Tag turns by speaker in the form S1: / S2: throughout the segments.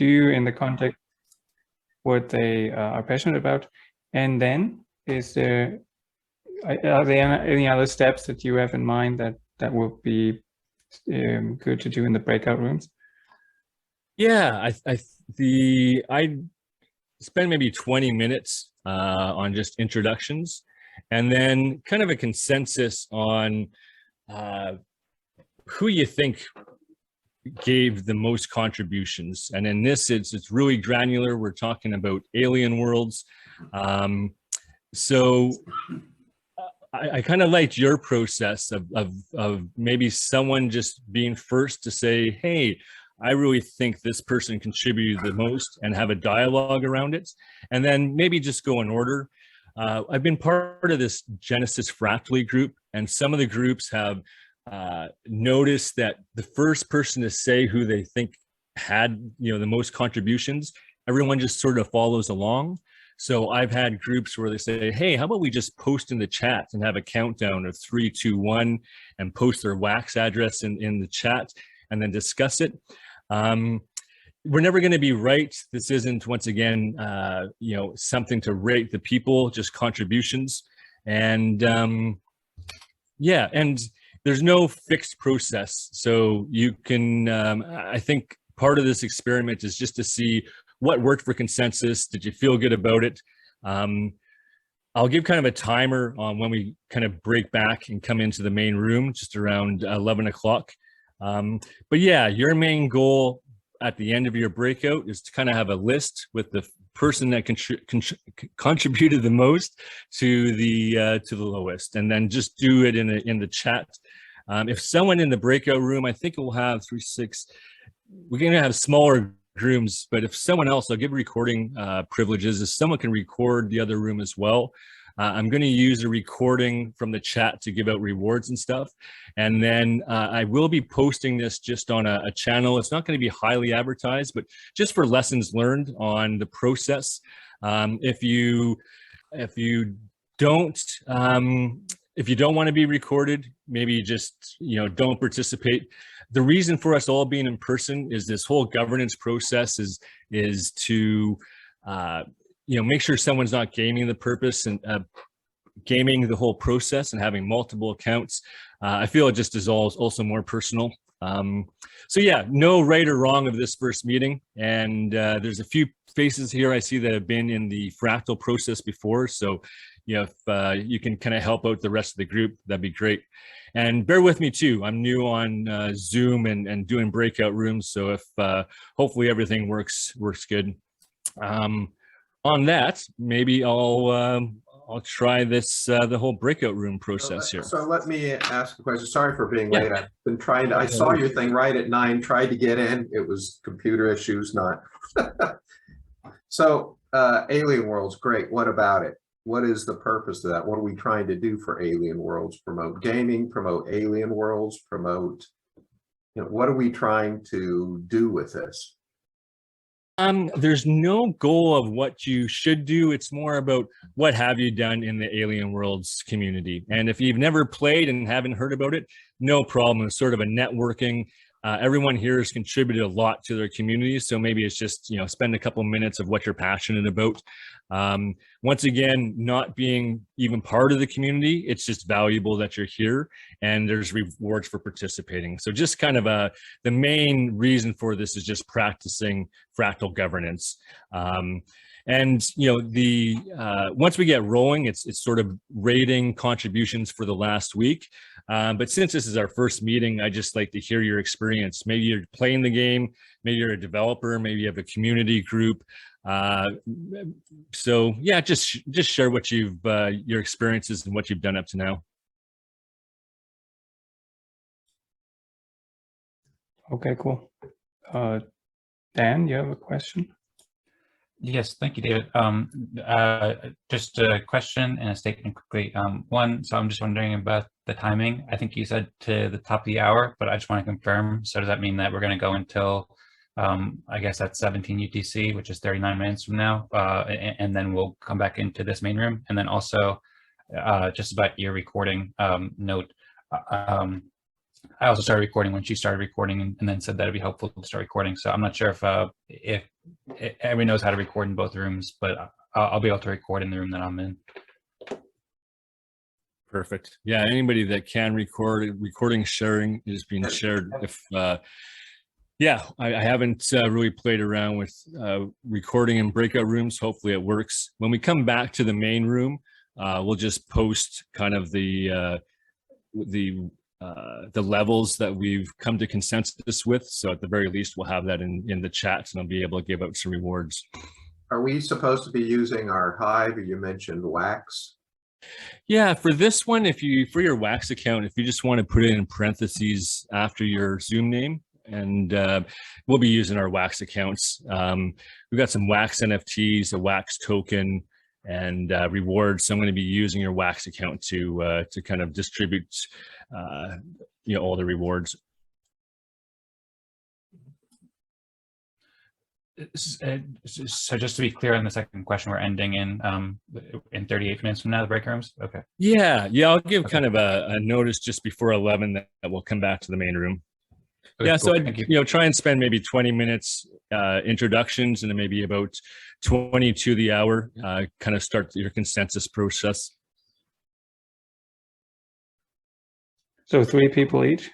S1: do in the context what they are passionate about, and then are there any other steps that you have in mind that would be good to do in the breakout rooms?
S2: Yeah, I spend maybe 20 minutes on just introductions, and then kind of a consensus on who you think gave the most contributions. And in this, it's really granular. We're talking about alien worlds. So I kind of liked your process of maybe someone just being first to say, hey, I really think this person contributed the most, and have a dialogue around it. And then maybe just go in order. I've been part of this Genesis Fractally group, and some of the groups have noticed that the first person to say who they think had the most contributions, everyone just sort of follows along. So I've had groups where they say, hey, how about we just post in the chat and have a countdown of 3, 2, 1 and post their wax address in the chat and then discuss it. We're never going to be right. This isn't, once again, something to rate the people, just contributions. And yeah, and there's no fixed process. So you can, I think part of this experiment is just to see what worked for consensus. Did you feel good about it? I'll give kind of a timer on when we kind of break back and come into the main room, just around 11 o'clock. But yeah, your main goal at the end of your breakout is to kind of have a list with the person that contributed the most to the lowest, and then just do it in the chat. If someone in the breakout room, I think it will have 3, 6, we're going to have smaller rooms, but if someone else, I'll give recording privileges. If someone can record the other room as well, I'm going to use a recording from the chat to give out rewards and stuff. And then I will be posting this just on a channel. It's not going to be highly advertised, but just for lessons learned on the process. If you don't want to be recorded, maybe just don't participate. The reason for us all being in person is this whole governance process is to make sure someone's not gaming the purpose and gaming the whole process and having multiple accounts. I feel it just is also more personal. So yeah, no right or wrong of this first meeting. And there's a few faces here I see that have been in the Fractal process before. So if you can kind of help out the rest of the group, that'd be great. And bear with me too. I'm new on Zoom and doing breakout rooms. So if hopefully everything works good. On that, maybe I'll try this the whole breakout room process here.
S3: So let me ask a question. Sorry for being late. I've been trying to. I saw your thing right at 9. Tried to get in. It was computer issues, not. So Alien Worlds, great. What about it? What is the purpose of that? What are we trying to do for Alien Worlds? Promote gaming, promote Alien Worlds, promote. What are we trying to do with this?
S2: There's no goal of what you should do. It's more about what have you done in the Alien Worlds community. And if you've never played and haven't heard about it, no problem. It's sort of a networking. Everyone here has contributed a lot to their community. So maybe it's just, spend a couple minutes of what you're passionate about. Once again, not being even part of the community, it's just valuable that you're here and there's rewards for participating. So just kind of the main reason for this is just practicing fractal governance. And once we get rolling, it's sort of rating contributions for the last week. But since this is our first meeting, I just like to hear your experience. Maybe you're playing the game, maybe you're a developer, maybe you have a community group. So yeah, just share what your experiences and what you've done up to now.
S1: Okay, cool. Dan, you have a question?
S4: Yes, thank you, David. Just a question and a statement quickly. One, so I'm just wondering about the timing. I think you said to the top of the hour, but I just want to confirm. So does that mean that we're going to go until, I guess that's 17 UTC, which is 39 minutes from now, and then we'll come back into this main room? And then also, just about your recording note, I also started recording when she started recording, and then said that it'd be helpful to start recording. So I'm not sure if everyone knows how to record in both rooms, but I'll be able to record in the room that I'm in.
S2: Perfect. Yeah, anybody that can record, recording sharing is being shared. If yeah, I haven't really played around with recording in breakout rooms. Hopefully it works. When we come back to the main room, we'll just post kind of the levels that we've come to consensus with. So at the very least, we'll have that in the chat, and I'll be able to give out some rewards.
S3: Are we supposed to be using our Hive? You mentioned Wax.
S2: Yeah, for this one, for your Wax account, if you just want to put it in parentheses after your Zoom name, and we'll be using our Wax accounts. We've got some Wax NFTs, a Wax token, and rewards. So I'm going to be using your Wax account to kind of distribute, all the rewards.
S4: So just to be clear on the second question, we're ending in 38 minutes from now, the break rooms? Okay.
S2: Yeah, I'll give kind of a notice just before 11 that we'll come back to the main room.
S4: Okay,
S2: Yeah,
S4: cool.
S2: so I'd try and spend maybe 20 minutes introductions, and then maybe about 20 to the hour, kind of start your consensus process.
S1: So 3 people each?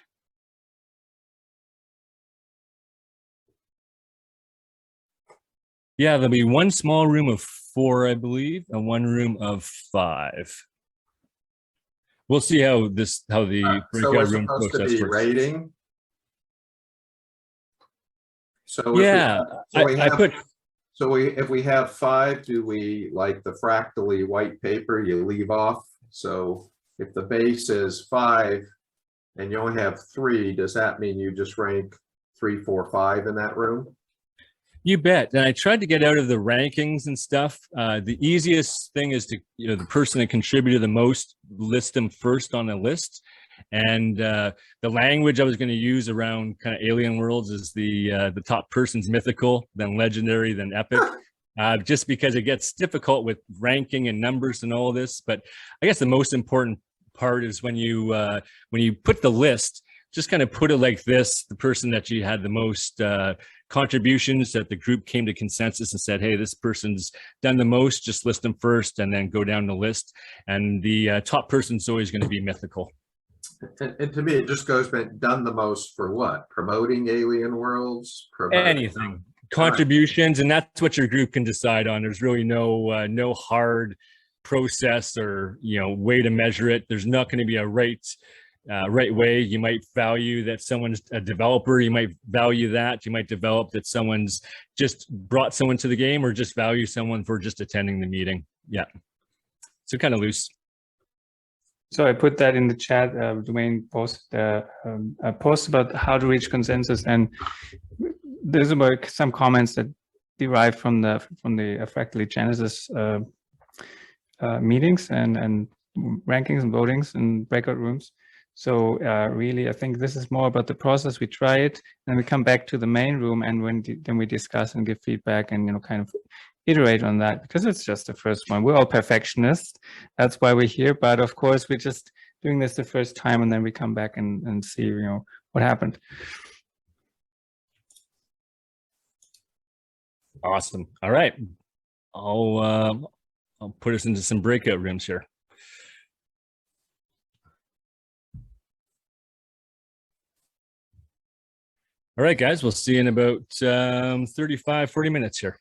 S2: Yeah, there'll be one small room of 4, I believe, and one room of 5. We'll see how the
S3: So
S2: breakout
S3: we're
S2: room
S3: supposed to
S2: process
S3: be
S2: works.
S3: rating. So
S2: Yeah,
S3: if we have 5, do we, like the fractally white paper, you leave off? So if the base is 5 and you only have 3, does that mean you just rank 3, 4, 5 in that room?
S2: You bet. And I tried to get out of the rankings and stuff. The easiest thing is to, the person that contributed the most, list them first on a list. And the language I was going to use around kind of alien worlds is the top person's mythical, then legendary, then epic. Just because it gets difficult with ranking and numbers and all of this. But I guess the most important part is when you put the list, just kind of put it like this: the person that you had the most contributions, that the group came to consensus and said, hey, this person's done the most, just list them first, and then go down the list. And the top person's always going to be mythical.
S3: And to me, it just goes back, done the most for what? Promoting alien worlds?
S2: Anything. Contributions, and that's what your group can decide on. There's really no hard process or way to measure it. There's not going to be a right way. You might value that someone's a developer. You might value that. You might develop that someone's just brought someone to the game, or just value someone for just attending the meeting. Yeah, so kind of loose.
S1: So I put that in the chat. Dwayne posted a post about how to reach consensus, and there's about some comments that derive from the Fractally Genesis meetings and rankings and votings and breakout rooms. So really, I think this is more about the process. We try it, and we come back to the main room, and then we discuss and give feedback, and kind of iterate on that, because it's just the first one. We're all perfectionists. That's why we're here. But of course, we're just doing this the first time, and then we come back and see, what happened.
S2: Awesome. All right, I'll put us into some breakout rooms here. All right, guys, we'll see you in about 35, 40 minutes here.